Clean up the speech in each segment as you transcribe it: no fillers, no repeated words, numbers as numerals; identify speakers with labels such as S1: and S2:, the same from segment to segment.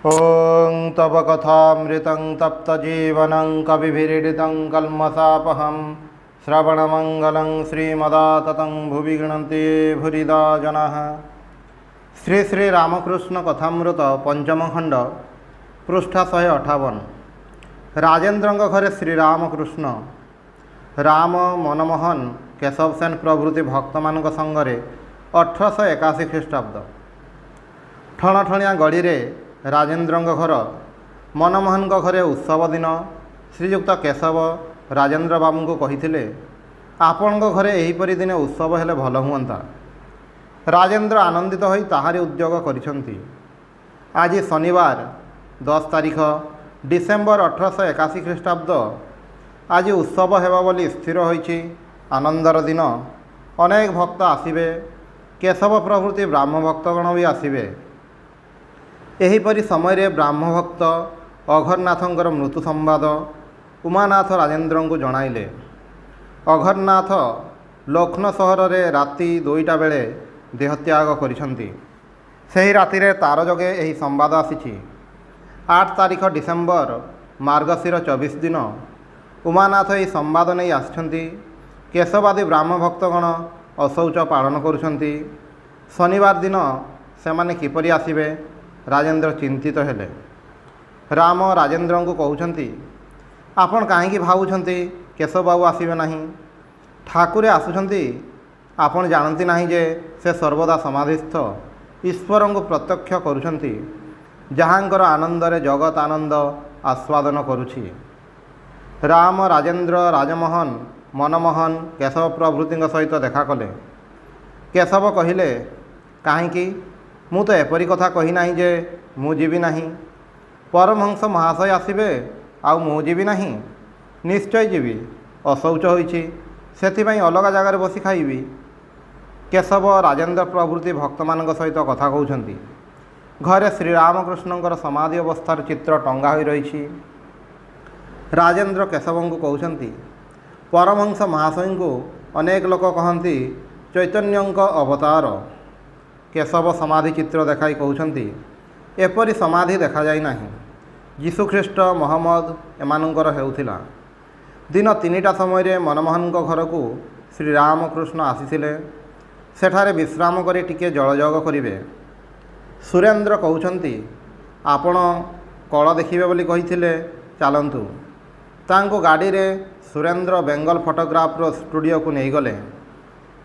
S1: ॐ तव कथामृतं तप्तजीवनं कविभिरीडितं कल्मषापहं श्रवणमङ्गलं श्रीमदाततं भुवि गृह्णन्ति भूरिदा जनाः। श्री श्री रामकृष्ण कथामृत पंचम खंड पृष्ठा 158। राजेन्द्रंग घरे श्रीरामकृष्ण राम मनमोहन केशव सेन प्रभृति भक्त मान संगरे 1881 ख्रीष्टाब्द। ठणठणिया गड़ी रे राजेन्द्रंग घर मनमोहन घरे उत्सव दिन श्रीयुक्त केशव राजेन्द्र बाबू को कही आपण घरे एहीपरि दिने उत्सव हेले भल हुअंता। राजेन्द्र आनंदित होई ताहारी उद्योग करिसंती। आज शनिवार 10 तारीख डिसेम्बर 1881 ख्रीष्टाब्द। आज उत्सव हेबा बोली स्थिर होईछि। आनंदर दिन अनेक भक्त आसिबे। केशव प्रभृति ब्राह्म भक्तगण भी आसिबे। एहीपरि समय ब्राह्म भक्त अघरनाथंकर मृत्यु संवाद उमानाथ राजेन्द्र को जणाइले। अघरनाथ लखनऊ सहर में राति 2टा बेले देहत्याग करिसंती। सही राति रे तार जोगे एही संवाद आसीछि। 8 तारीख डिसेम्बर मार्गशीर 24 दिन उमानाथ एही संवाद नहीं आछंती। केशवादी ब्राह्म भक्तगण अशौच पालन करुछंती। शनिवार दिन सेमाने किपरि आसिबे राजेन्द्र चिंतित हेले। राम राजेन्द्र को कहउछंती, आपण काहेकि भावुछंती केशव बाबू आसिबे नाही? ठाकुरे आसुछंती। आपण जानती नहीं जे से सर्वदा समाधिस्थ ईश्वर को प्रत्यक्ष करुछंती, जहाँकर आनंद रे जगत आनंद आस्वादन करुछि। राम राजेन्द्र राजमोहन मनमोहन केशव प्रभृति सहित देखा कले। केशव कहिले, काहेकि मु तो एपरी कथा कही नाही जे मु जीवी नाही। परमहंस महाशय आसिबे आउ मु जीवी नाही? निश्चय जीवी। अशौच होईछि, सेथिपई अलग जगार बसी खाइबी। केशव राजेन्द्र प्रभृति भक्त मान सहित कथा कहउछंती। घरे श्रीरामकृष्णंकर समाधि अवस्थार चित्र टंगा होई रहिछि। राजेन्द्र केशव को कहउछंती, परमहंस महाशय को अनेक लोक कहती चैतन्यंक अवतार। केशव समाधि चित्र देखाई कहउछंती, एपरि समाधि देखा जाय नाही। यीशुख्रीष्ट मोहम्मद एमानंकर हेउथिला। दिन 3टा समय मनमोहन घर को श्रीरामकृष्ण आसीथिले। सेठारे विश्राम करी टिके जलजग करिवे। सुरेन्द्र कहउछंती, आपण कल देखिबे बोली कहिथिले, चलंतु। तांको गाड़ी रे सुरेन्द्र बेंगल फोटोग्राफर स्टूडियो को नहीं गले।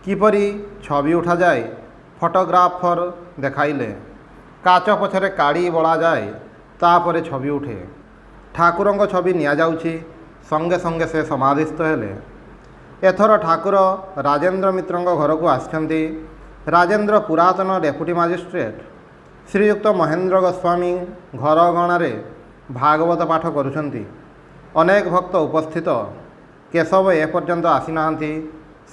S1: किपरि छवि उठा जाए फोटोग्राफर देखाइले। काच पछरे काड़ी बड़ा जाए, तापरे छवि उठे। ठाकुरंक छवि निया जाउछि। संगे संगे से समाधिस्थ हेले। एथर ठाकुर राजेन्द्र मित्रंक घर को आछंती। राजेन्द्र पुरातन डेपुटी मजिस्ट्रेट श्रीयुक्त महेन्द्र गोस्वामी घर अगणारे भागवत पाठ करुछंती। अनेक भक्त उपस्थित। केशव एपर्यंत आसी नाहांती।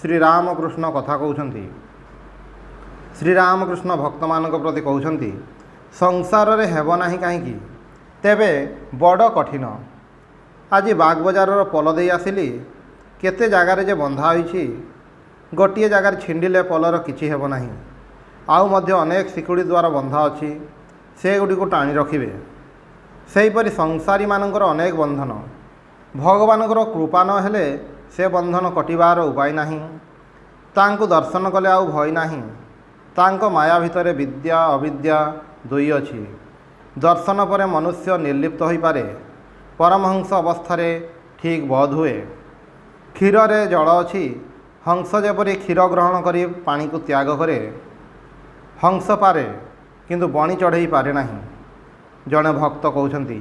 S1: श्रीरामकृष्ण कथा कहउछंती। श्रीरामकृष्ण भक्त मानक प्रति कहउछंती, संसार रे हेब नाही काहेकि? तेबे बड़ कठिन। आज बागबजार पोल दे आसिली। केते जगार जे बंधा होईछि। गोटे जगार छिंडिले पोलर किछि हेब नाही। आउ मध्य अनेक सिकुड़ी द्वारा बंधा अछि। से गुडी को टाणी रखिबे। सेहीपरि संसारी मानकर अनेक बंधन। भगवानकर कृपा न हेले से बंधन कटिबार उपाय नाही। तांको दर्शन कले आउ भय नाही। तांको माया भितरे विद्या अविद्या दुई अछि। दर्शन पर मनुष्य निर्लिप्त होई पारे। परमहंस अवस्था ठीक बोध हुए। क्षीर रे जल अछि। हंस जेपरि क्षीर ग्रहण करी पानी को त्याग करे। हंस पारे किंतु बणी चढ़ई पारे नाही। जड़े भक्त कहउछंती,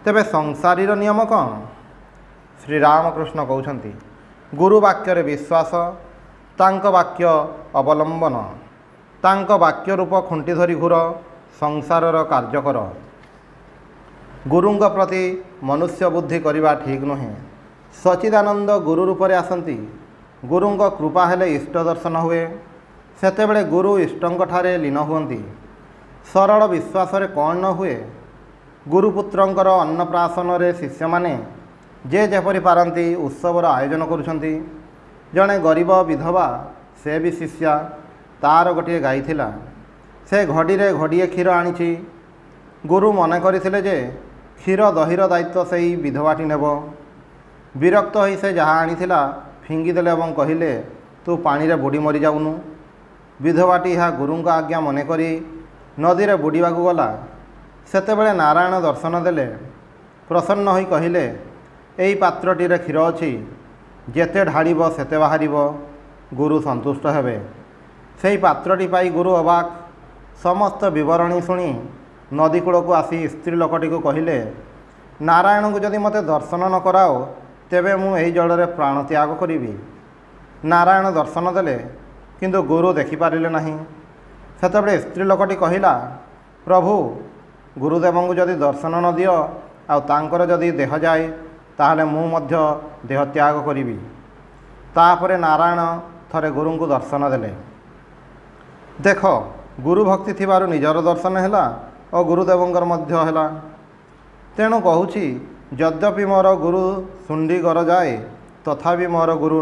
S1: तेबे संसारीर नियम कौन? श्रीरामकृष्ण कहउछंती, गुरु वाक्य रे विश्वास, तांक वाक्य अवलंबन, तांक वाक्य रूप खुंटी धरी घूर, संसारर कार्य कर। गुरुंग प्रति मनुष्य बुद्धि करिबा ठीक नुहे। सचिदानंद गुरु रूप रे आसंती। गुरुंग कृपा हेले इष्ट दर्शन हुए। सेतेबेले गुरु इष्टंक ठारे लीन हुअंती। सरल विश्वास रे कौन न हुए? गुरुपुत्रंकर अन्नप्राशन रे शिष्य माने जे जेपरि पारंती उत्सवर आयोजन करुछंती। जड़े गरीब विधवा से भी शिष्या। तार गोटे गाई थिला। से घड़ी रे घड़िए क्षीर आनी। ଗୁରୁ ମନେ କରିଥିଲେ ଯେ କ୍ଷୀର ଦହିର ଦାୟିତ୍ୱ ସେଇ ବିଧବାଟି ନେବ। ବିରକ୍ତ ହୋଇ ସେ ଯାହା ଆଣିଥିଲା ଫିଙ୍ଗିଦେଲେ ଏବଂ କହିଲେ, ତୁ ପାଣିରେ ବୁଡ଼ି ମରିଯାଉନୁ। ବିଧବାଟି ଏହା ଗୁରୁଙ୍କ ଆଜ୍ଞା ମନେକରି ନଦୀରେ ବୁଡ଼ିବାକୁ ଗଲା। ସେତେବେଳେ ନାରାୟଣ ଦର୍ଶନ ଦେଲେ। ପ୍ରସନ୍ନ ହୋଇ କହିଲେ, ଏଇ ପାତ୍ରଟିରେ କ୍ଷୀର ଅଛି, ଯେତେ ଢାଳିବ ସେତେ ବାହାରିବ। ଗୁରୁ ସନ୍ତୁଷ୍ଟ ହେବେ। ସେହି ପାତ୍ରଟି ପାଇ ଗୁରୁ ଅବାକ୍। ସମସ୍ତ ବିବରଣୀ ଶୁଣି ନଦୀ କୂଳକୁ ଆସି ସ୍ତ୍ରୀ ଲୋକଟିକୁ କହିଲେ, ନାରାୟଣଙ୍କୁ ଯଦି ମୋତେ ଦର୍ଶନ ନ କରାଅ ତେବେ ମୁଁ ଏହି ଜଳରେ ପ୍ରାଣ ତ୍ୟାଗ କରିବି। ନାରାୟଣ ଦର୍ଶନ ଦେଲେ, କିନ୍ତୁ ଗୁରୁ ଦେଖିପାରିଲେ ନାହିଁ। ସେତେବେଳେ ସ୍ତ୍ରୀ ଲୋକଟି କହିଲା, ପ୍ରଭୁ, ଗୁରୁଦେବଙ୍କୁ ଯଦି ଦର୍ଶନ ନ ଦିଅ ଆଉ ତାଙ୍କର ଯଦି ଦେହ ଯାଏ ତାହେଲେ ମୁଁ ମଧ୍ୟ ଦେହ ତ୍ୟାଗ କରିବି। ତାପରେ ନାରାୟଣ ଥରେ ଗୁରୁଙ୍କୁ ଦର୍ଶନ ଦେଲେ। ଦେଖ, ଗୁରୁ ଭକ୍ତି ଥିବାରୁ ନିଜର ଦର୍ଶନ ହେଲା ଓ ଗୁରୁଦେବଙ୍କର ମଧ୍ୟ ହେଲା। ତେଣୁ କହୁଛି, ଯଦ୍ୟପି ମୋର ଗୁରୁ ଶୁଣ୍ଡି ଗରଜାଏ, ତଥାପି ମୋର ଗୁରୁ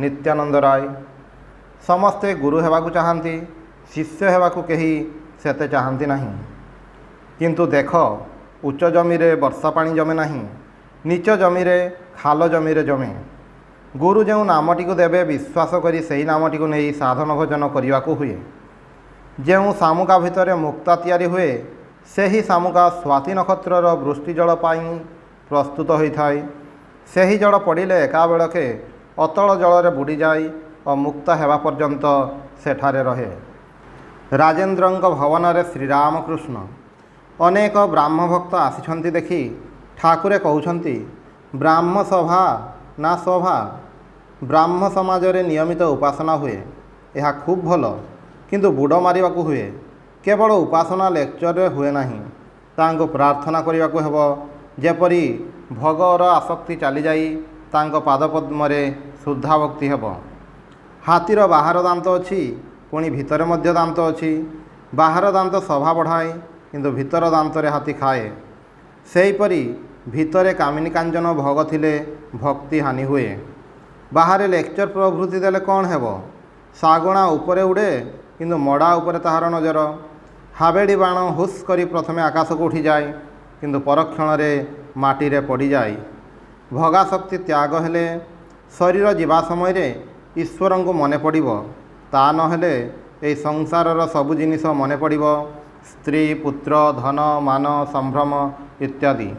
S1: ନିତ୍ୟାନନ୍ଦ ରାୟ। ସମସ୍ତେ ଗୁରୁ ହେବାକୁ ଚାହାନ୍ତି, ଶିଷ୍ୟ ହେବାକୁ କେହି ସେତେ ଚାହାନ୍ତି ନାହିଁ। କିନ୍ତୁ ଦେଖ, ଉଚ୍ଚ ଜମିରେ ବର୍ଷା ପାଣି ଜମେ ନାହିଁ, ନିଚ ଜମିରେ ଖାଲ ଜମିରେ ଜମେ। ଗୁରୁ ଯେଉଁ ନାମଟିକୁ ଦେବେ ବିଶ୍ୱାସ କରି ସେହି ନାମଟିକୁ ନେଇ ସାଧନ ଭୋଜନ କରିବାକୁ ହୁଏ। ଯେଉଁ ଶାମୁକା ଭିତରେ ମୁକ୍ତା ତିଆରି ହୁଏ, ସେହି ଶାମୁକା ସ୍ୱାତି ନକ୍ଷତ୍ରର ବୃଷ୍ଟି ଜଳ ପାଇଁ ପ୍ରସ୍ତୁତ ହୋଇଥାଏ। ସେହି ଜଳ ପଡ଼ିଲେ ଏକାବେଳକେ ଅତଳ ଜଳରେ ବୁଡ଼ିଯାଏ ଓ ମୁକ୍ତା ହେବା ପର୍ଯ୍ୟନ୍ତ ସେଠାରେ ରହେ। ରାଜେନ୍ଦ୍ରଙ୍କ ଭବନରେ ଶ୍ରୀରାମକୃଷ୍ଣ ଅନେକ ବ୍ରାହ୍ମଭକ୍ତ ଆସିଛନ୍ତି ଦେଖି ଠାକୁରେ କହୁଛନ୍ତି, ବ୍ରାହ୍ମ ସଭା ନା ସଭା। ବ୍ରାହ୍ମ ସମାଜରେ ନିୟମିତ ଉପାସନା ହୁଏ, ଏହା ଖୁବ୍ ଭଲ। କିନ୍ତୁ ବୁଡ଼ ମାରିବାକୁ ହୁଏ। କେବଳ ଉପାସନା ଲେକ୍ଚରରେ ହୁଏ ନାହିଁ। ତାଙ୍କୁ ପ୍ରାର୍ଥନା କରିବାକୁ ହେବ, ଯେପରି ଭୋଗର ଆସକ୍ତି ଚାଲିଯାଇ ତାଙ୍କ ପାଦପଦ୍ମରେ ଶୁଦ୍ଧା ଭକ୍ତି ହେବ। ହାତୀର ବାହାର ଦାନ୍ତ ଅଛି, ପୁଣି ଭିତରେ ମଧ୍ୟ ଦାନ୍ତ ଅଛି। ବାହାର ଦାନ୍ତ ସଭା ବଢ଼ାଏ, କିନ୍ତୁ ଭିତର ଦାନ୍ତରେ ହାତୀ ଖାଏ। ସେହିପରି ଭିତରେ କାମିନୀ କାଞ୍ଚନ ଭୋଗ ଥିଲେ ଭକ୍ତି ହାନି ହୁଏ। ବାହାରେ ଲେକ୍ଚର ପ୍ରଭୃତି ଦେଲେ କ'ଣ ହେବ? ଶାଗୁଣା ଉପରେ ଉଡ଼େ, କିନ୍ତୁ ମଡ଼ା ଉପରେ ତାହାର ନଜର। ହାବେଡ଼ି ବାଣ ହୁସ୍ କରି ପ୍ରଥମେ ଆକାଶକୁ ଉଠିଯାଏ, କିନ୍ତୁ ପରକ୍ଷଣରେ ମାଟିରେ ପଡ଼ିଯାଏ। ଭୋଗାସକ୍ତି ତ୍ୟାଗ ହେଲେ ଶରୀର ଯିବା ସମୟରେ ଈଶ୍ୱରଙ୍କୁ ମନେ ପଡ଼ିବ। ତା ନହେଲେ ଏହି ସଂସାରର ସବୁ ଜିନିଷ ମନେ ପଡ଼ିବ, ସ୍ତ୍ରୀ, ପୁତ୍ର, ଧନ, ମାନ, ସମ୍ଭ୍ରମ ଇତ୍ୟାଦି।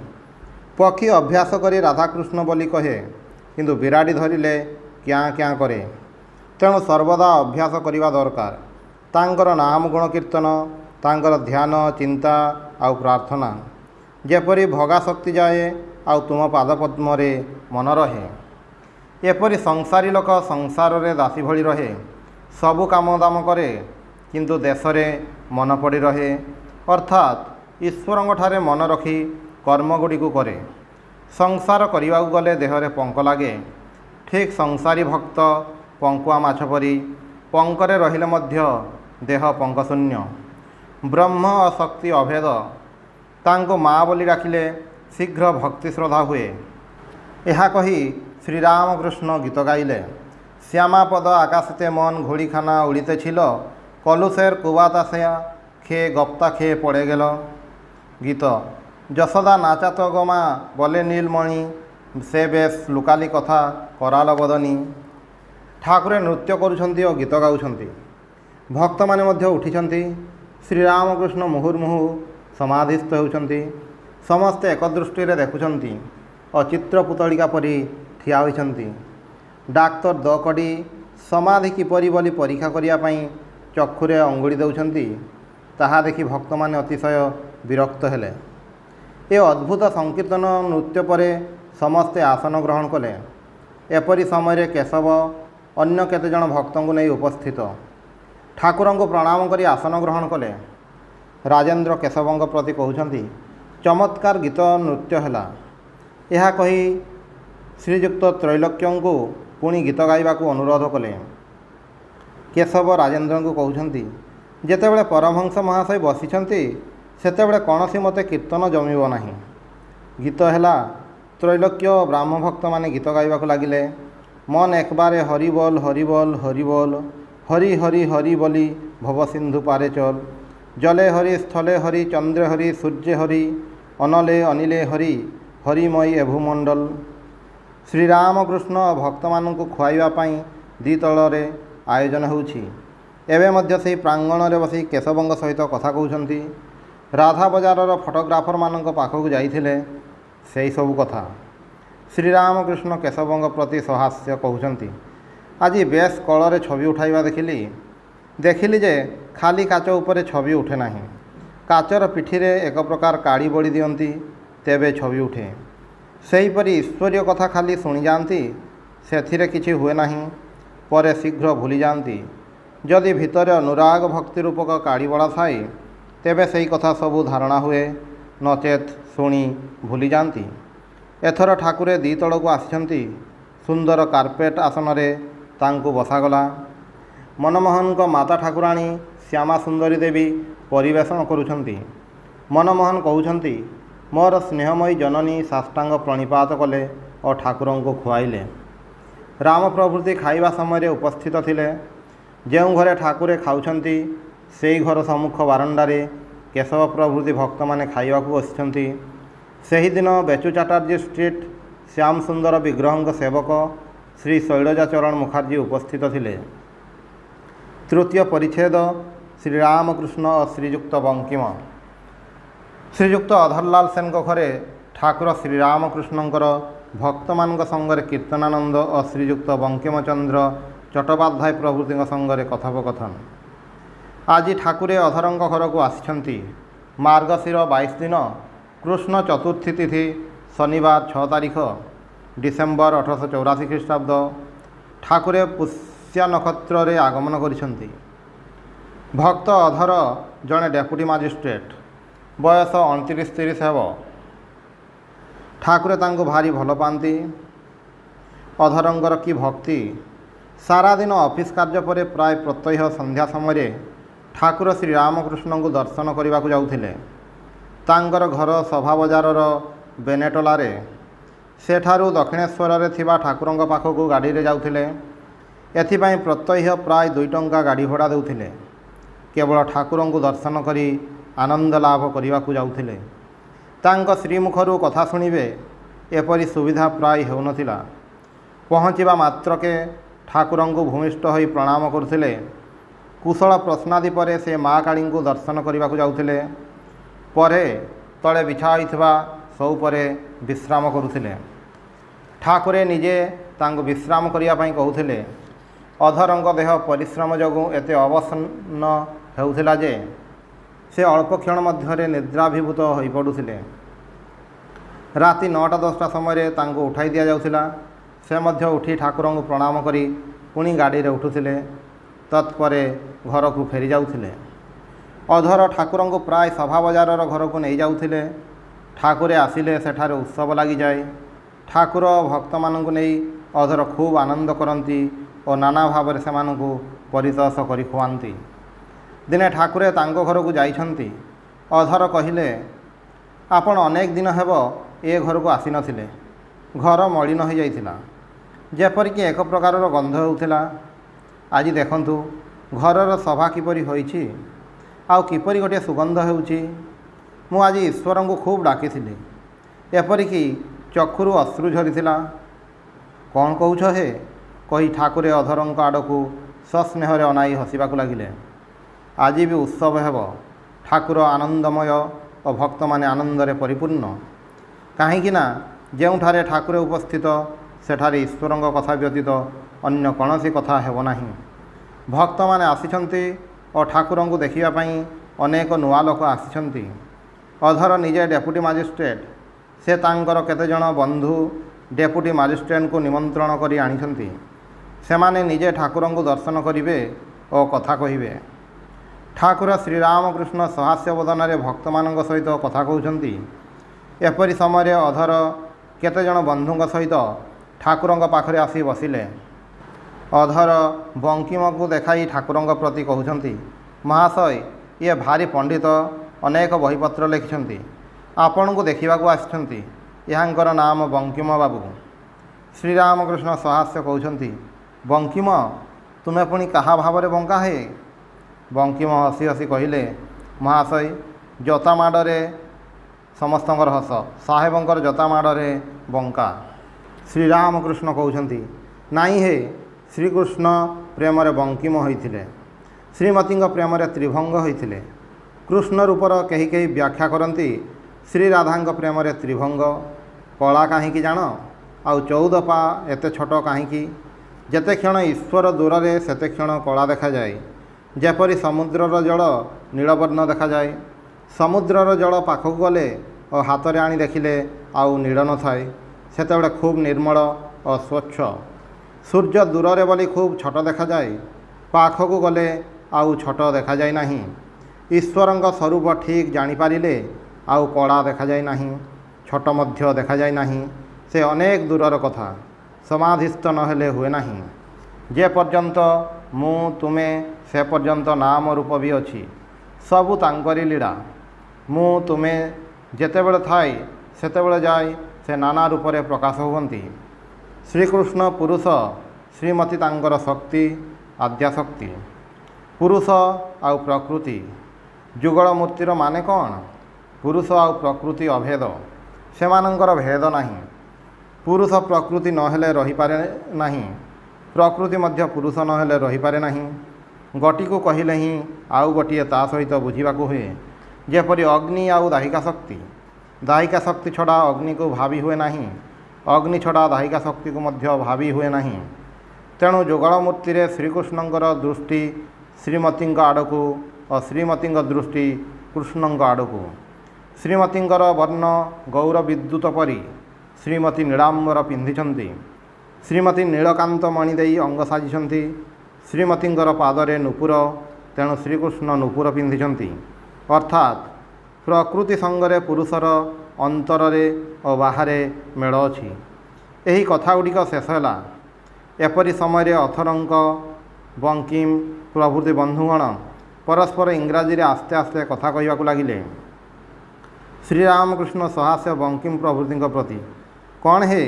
S1: ପକ୍ଷୀ ଅଭ୍ୟାସ କରି ରାଧାକୃଷ୍ଣ ବୋଲି କହେ, କିନ୍ତୁ ବିରାଡ଼ି ଧରିଲେ କ୍ୟାଁ କ୍ୟାଁ କରେ। ତେଣୁ ସର୍ବଦା ଅଭ୍ୟାସ କରିବା ଦରକାର। ତାଙ୍କର ନାମ ଗୁଣ କୀର୍ତ୍ତନ, ତାଙ୍କର ଧ୍ୟାନ, ଚିନ୍ତା ଆଉ ପ୍ରାର୍ଥନା। ଯେପରି ଭୋଗାସକ୍ତି ଯାଏ ଆଉ ତୁମ ପାଦପଦ୍ମରେ ମନ ରହେ। ଏପରି ସଂସାରୀ ଲୋକ ସଂସାରରେ ଦାସୀ ଭଳି ରହେ। ସବୁ କାମ ଦାମ କରେ, କିନ୍ତୁ ଦେଶରେ ମନ ପଡ଼ି ରହେ। ଅର୍ଥାତ୍ ଈଶ୍ୱରଙ୍କଠାରେ ମନ ରଖି କର୍ମଗୁଡ଼ିକୁ କରେ। ସଂସାର କରିବାକୁ ଗଲେ ଦେହରେ ପଙ୍କ ଲାଗେ। ଠିକ୍ ସଂସାରୀ ଭକ୍ତ ପଙ୍କୁଆ ମାଛ ପରି ପଙ୍କରେ ରହିଲେ ମଧ୍ୟ ଦେହ ପଙ୍କଶୂନ୍ୟ। ବ୍ରହ୍ମ ଓ ଶକ୍ତି ଅଭେଦ। ତାଙ୍କୁ ମା ବୋଲି ଡାକିଲେ ଶୀଘ୍ର ଭକ୍ତି ଶ୍ରଦ୍ଧା ହୁଏ। ଏହା କହି ଶ୍ରୀରାମକୃଷ୍ଣ ଗୀତ ଗାଇଲେ। শ্যামাপদ আকাশেতে মন ঘড়িখানা উড়িতেছিল, কলুষের কুবাতাসা খেয়ে গপ্তা খেয়ে পড়ে গেল। গীত। যশোদা নাচাত গমা বলে নীলমণি, সে বেশ লুকালি কথা କରାଲ ବଦନି। ଠାକୁରେ ନୃତ୍ୟ କରୁଛନ୍ତି ଓ ଗୀତ ଗାଉଛନ୍ତି। ଭକ୍ତମାନେ ମଧ୍ୟ ଉଠିଛନ୍ତି। ଶ୍ରୀରାମକୃଷ୍ଣ ମୁହୁର୍ମୁହୁ ସମାଧିସ୍ଥ ହେଉଛନ୍ତି। ସମସ୍ତେ ଏକ ଦୃଷ୍ଟିରେ ଦେଖୁଛନ୍ତି ଓ ଚିତ୍ର ପୁତଳିକା ପରି ଠିଆ ହୋଇଛନ୍ତି। ଡାକ୍ତର ଦକଡ଼ି ସମାଧି କିପରି ବୋଲି ପରୀକ୍ଷା କରିବା ପାଇଁ ଚକ୍ଷୁରେ ଅଙ୍ଗୁଳି ଦେଉଛନ୍ତି। ତାହା ଦେଖି ଭକ୍ତମାନେ ଅତିଶୟ ବିରକ୍ତ ହେଲେ। ଏ ଅଦ୍ଭୁତ ସଂକୀର୍ତ୍ତନ ନୃତ୍ୟ ପରେ ସମସ୍ତେ ଆସନ ଗ୍ରହଣ କଲେ। ଏପରି ସମୟରେ କେଶବ ଅନ୍ୟ କେତେଜଣ ଭକ୍ତଙ୍କୁ ନେଇ ଉପସ୍ଥିତ। ଠାକୁରଙ୍କୁ ପ୍ରଣାମ କରି ଆସନ ଗ୍ରହଣ କଲେ। ରାଜେନ୍ଦ୍ର କେଶବଙ୍କ ପ୍ରତି କହୁଛନ୍ତି, ଚମତ୍କାର ଗୀତ ନୃତ୍ୟ ହେଲା। ଏହା କହି ଶ୍ରୀଯୁକ୍ତ ତ୍ରୈଲୋକ୍ୟଙ୍କୁ ପୁଣି ଗୀତ ଗାଇବାକୁ ଅନୁରୋଧ କଲେ। କେଶବ ରାଜେନ୍ଦ୍ରଙ୍କୁ କହୁଛନ୍ତି, ଯେତେବେଳେ ପରମହଂସ ମହାଶୟ ବସିଛନ୍ତି ସେତେବେଳେ କୌଣସି ମତେ କୀର୍ତ୍ତନ ଜମିବ ନାହିଁ। ଗୀତ ହେଲା। ତ୍ରୈଲୋକ୍ୟ ଓ ବ୍ରାହ୍ମଭକ୍ତମାନେ ଗୀତ ଗାଇବାକୁ ଲାଗିଲେ। ମନ ଏକବାରେ ହରିବୋଲ ହରିବୋଲ ହରିବୋଲ, ହରି ହରି ହରି ବୋଲି ଭବସିନ୍ଧୁ ପାରେ ଚଲ। जले हरि स्थले हरि चंद्रे हरि सूर्ये हरि अनले अनिले हरि हरिमयी ए भूमंडल। श्रीरामकृष्ण भक्त मानू खुआइवाई दी तलरे आयोजन होउछि। एवं मध्य से प्रांगण में बसी केशवंग सहित कथा कहते राधा बजार फोटोग्राफर मान पाखक जाइए से सब कथा श्रीरामकृष्ण केशवंग प्रति सहास्य कहते। आज बेस कल छवि उठाइबा देखिली जे खाली काच उपरे छवि उठे ना, काचर पिठीरे एक प्रकार काड़ी बड़ी दियंती तेबे छवि उठे। सेहीपरि ईश्वरीय कथा खाली शुणी जाती से किछि हुए नहीं, परे शीघ्र भूली जाती। जदि भितर अनुराग भक्ति रूपक काड़ी बड़ा थाए तेबे सही कथा सबू धारणा हुए, नचेत शुणी भूली जाती। एथर ठाकुरे दी तल को आसिछंती। सुंदर कार्पेट आसन रे तांकु बसागला। मनमोहन को माता ठाकुराणी श्यामा सुंदरी देवी परिवेषण करुछंती। मनमोहन कहउछंती मोर स्नेहमयी जननी साष्टांग प्रणिपात कले और ठाकुरों को खुआइले। राम प्रभृति खाइबा समय उपस्थित थिले। जो घरे ठाकुरे खाउछंती से घर सम्मुख बारंडारे केशव प्रभृति भक्त माने खाइबा को बसिछंती। सेही दिन बेचू चटर्जी स्ट्रीट श्याम सुंदर विग्रह सेवक श्री शैलजाचरण मुखर्जी उपस्थित थिले। तृतीय परिच्छेद श्रीरामकृष्ण और श्रीजुक्त बंकिम। श्रीजुक्त अधरलाल सेन घरे ठाकुर श्रीरामकृष्णंकर भक्त मान संगे कीर्तनानंद और श्रीजुक्त बंकिमचंद्र चट्टोपाध्याय प्रभृति संगे कथोपकथन। आज ठाकुरे अधरंग घर को आसिछंती। मार्गशीर 22 दिन कृष्ण चतुर्थी तिथि शनिवार 6 तारीख डिसेम्बर 1884 ख्रीष्टाब्द ठाकुरे पुष्या नक्षत्र रे आगमन करिछंती। भक्त अधर जड़े डेपुटी मजिस्ट्रेट, बयस 29-30 हेब। ठाकुरे तांको भारी भल पाती। अधरंगर की भक्ति। सारा दिन ऑफिस कार्य पर प्राय प्रत्यह संध्या समय ठाकुर श्रीरामकृष्ण को दर्शन करने को जाउथिले। तांकर घर सभा बजार बेनेटोलारे। सेठारु दक्षिणेश्वर रे थिबा ठाकुरंग पाखक गाड़ी रे जाउथिले। एथिपाई प्रत्यह प्राय 2 टंका गाड़ी भड़ा देउथिले। केवल ठाकुरं को दर्शन करी आनंद लाभ करने को जाउथिले। तांको श्रीमुखरु कथा शुणिबे एपरी सुविधा प्राय हेउनथिला। पहुँचवा मात्रके ठाकुरं को भूमिष्ठ होई प्रणाम करथिले। कुशल प्रश्नादि परे से माँ काली को दर्शन करने को जाउथिले। परे तले बिछा होइथिबा सब परे विश्राम करुथिले। ठाकुरे निजे तांको विश्राम करिया पई कहउथिले। अधरंग देह परिश्रम जोगु एते अवसन्न हेउथिला जे से अल्प क्षण मध्य निद्राभिभूत हो पड़ुथिले। राति 9टा-10टा समय तांको उठाई दिया जाउथिला। से मध्य उठी ठाकुरं को प्रणाम करी पुणी गाड़ी रे उठुथिले। तत्परे घर को फेरी जाउथिले। अधर ठाकुरं को प्राय सभा बजार घर को नहीं जाउथिले। ठाकुरे आसिले सेठारे उत्सव लगी जाए। ठाकुर भक्त मानू नहीं अधर खूब आनंद करती और नाना भाव से परितोष करी खुआती। दिने ठाकुरे तांको घर को जाइछंती। अधर कहिले आपण अनेक दिन हेब ए घर को आसी नथिले। घर मलिन हो जाइथिला, जेपरिक एक प्रकार गंध होउथिला। आज देखंतु घरर सभा किपरि होइछि आउ किपरि गोटे सुगंध हेउछि। मु आज ईश्वर को खूब डाकिथिली, एपरिक चक्षुरु अश्रु झरीथिला। कौन कहूछ हे कही ठाकुरे अधरंक आड़कू सस्नेह अनाई हसिबाकू लागिले। आज भी उत्सव हेब। ठाकुर आनंदमय और भक्त माने आनंदरे परिपूर्ण। कहीं जोठारे ठाकुरे उपस्थित सेठारे ईश्वर कथा व्यतीत अन्य कौनसी कथा हेब नाही। भक्त माने आसिछंती और ठाकुरं को देखिबापई अनेक नुआ लोक आसिछंती। अधर निजे डेपुटी मजिस्ट्रेट। से तांकर केते जण बंधु डेपुटी मजिस्ट्रेट को निमंत्रण करी आनिछंती। सेमाने निजे ठाकुरं को दर्शन करिवे और कथा कहिबे। ठाकुर श्रीरामकृष्ण सहास्य बदन भक्त मान सहित कथा कहउछंती। एपरी समय अधर केते जण बंधुंग सहित ठाकुरंग पाखरे आसी बसिले। अधर बंकिम को देखाई ठाकुरंग प्रति कहउछंती, महाशय ये भारी पंडित अनेक बहीपत्र लिखिछंती। आपण को देखा आसिछंती। यांकर नाम बंकिम बाबू। श्रीरामकृष्ण सहास्य कहउछंती, बंकिम तुमे पुणी कहा भाव बंका है? बंकिम हसी हसी कहिले, महाशय जता माड़े समस्तंकर हस साहेबंकर जता माड़े बंका। श्रीरामकृष्ण कहते नाई हे श्रीकृष्ण प्रेम बंकिम होते श्रीमती प्रेम त्रिभंग होते कृष्ण रूपर कहीं कहीं व्याख्या करती श्रीराधा प्रेम त्रिभंग कला कहीं जान आउ 14 पा एत छोट कहीं जेते क्षण ईश्वर दूर से सेते क्षण कला देखा जाए जेपरी समुद्रर जल नीलवर्ण देखा जाए समुद्रर जल पाखक गले और हाथ में आनी देखिले आउ नील न थाए सेते खूब निर्मल और स्वच्छ सूर्य दूर रे बोली खूब छोट देखा जाए पाखक गले आउ छोट देखा जाए नहीं ईश्वरंग स्वरूप ठीक जानीपारे आउ कला देखा जाए नहीं छोट मध्य देखा जाए नहीं से अनेक दूरर कथा समाधिस्थ नहेले हुए नहीं जे पर्यंत मु तुमे से पर्यंत नाम रूप भी अच्छी सबू तांकरी लीला मु तुमे जेतेबेले थाई सेतेबेले जाए से नाना रूप से प्रकाश हुवंती श्रीकृष्ण पुरुष श्रीमती तांकर शक्ति आद्याशक्ति पुरुष आउ प्रकृति जुगल मूर्तिर माने कौन पुरुष आउ प्रकृति अभेद सेमानंकर भेद नहीं पुरुष प्रकृति नहेले रही पारे नहीं प्रकृति मध्य पुरुष नहेले रही पारे नहीं गटी को कहिले ही आउ गोटे ता सहित बुझाक हुए जेपरी अग्नि आउ दाहिका शक्ति छड़ा अग्नि को भावी हुए नहीं अग्नि छड़ा दाहिका शक्ति को मध्य भावी हुए नहीं तेणु जुगल मूर्ति रे श्रीकृष्णंकर दृष्टि श्रीमती आड़कू और श्रीमती दृष्टि कृष्ण आड़कू श्रीमतींकर वर्ण गौर विद्युत परी श्रीमती नीलांबर पिंधिछंती श्रीमती नीलकांत मणि देई अंग साजिछंती श्रीमतींकर पादरे नुपुर तेणु श्रीकृष्ण नुपुर पिंधिछंती अर्थात प्रकृति संगरे पुरुषर अंतरे और बाहरे मेल अछि एही कथागुड़िक शेष है एपरी समय अथरंक बंकिम प्रभृति बंधुगण परस्पर इंग्राजी रे आस्ते आस्ते कथा कहवाक लगिले श्रीरामकृष्ण सहास्य बंकिम प्रभृति प्रति कौन है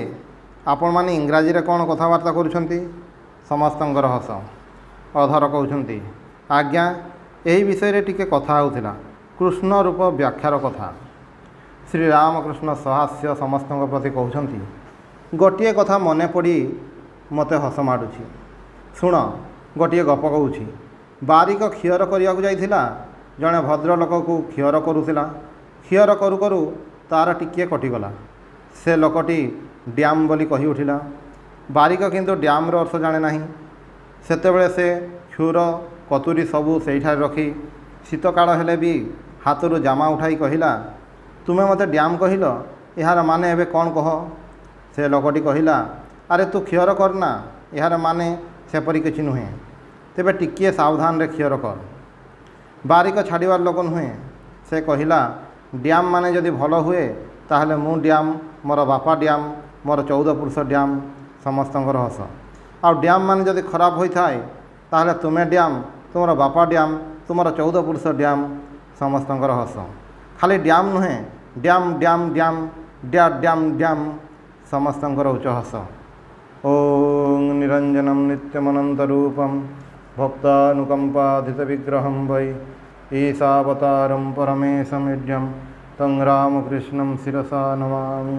S1: आपण माने इंग्राजी रे कौन कथबार्ता करुछंती समस्तंकर हस अधर कहते आज्ञा यही विषय टिके कथा होउथिला कृष्ण रूप व्याख्यार कथा श्रीरामकृष्ण सहास्य समस्त प्रति कहते गोटे कथा मन पड़ी मते हस माडुछि शुण गोटे गप कहूँ बारिक क्षीर करने जाइथिला जड़े भद्रलोक को क्षीर करुला क्षीर करू करू तार टिके कटिगला से लोकटी डैम बोली कही उठिला बारिक किंतु डैम रो अर्थ जाने नहीं सेतेबेले से क्षुर कतुरी सबू से रखी शीत काल हेले भी हाथरू जामा उठाई कहिला तुमे मते डैम कहिल यार माने एबे कौन कह से लोकटी कहिला अरे तू क्षीर करना यार माने सेपरी किछि नुहे तेबे टिके सावधान रे क्षीर कर बारिक छाड़ीवार लोक नुहे से कहिला डैम माने जदि भल हुए ताहले मु डैम मोर बापा डैम मोर 14 पुरुष डैम समस्तंकर हस आ डैम माने जदि खराब होता है ताहले तुमे डैम तुमर बापा डैम तुमर 14 पुरुष डैम समस्तंकर हस खाली डैम नुहे dam dam dam dam dam dam समस्तंकर उच्च हस ओं निरंजनम नित्यमनंतरूपम भक्तानुकंपाधित विग्रहं वै ईशावतारं परमेशमीड्यं तं रामकृष्णं शिरसा नमामि।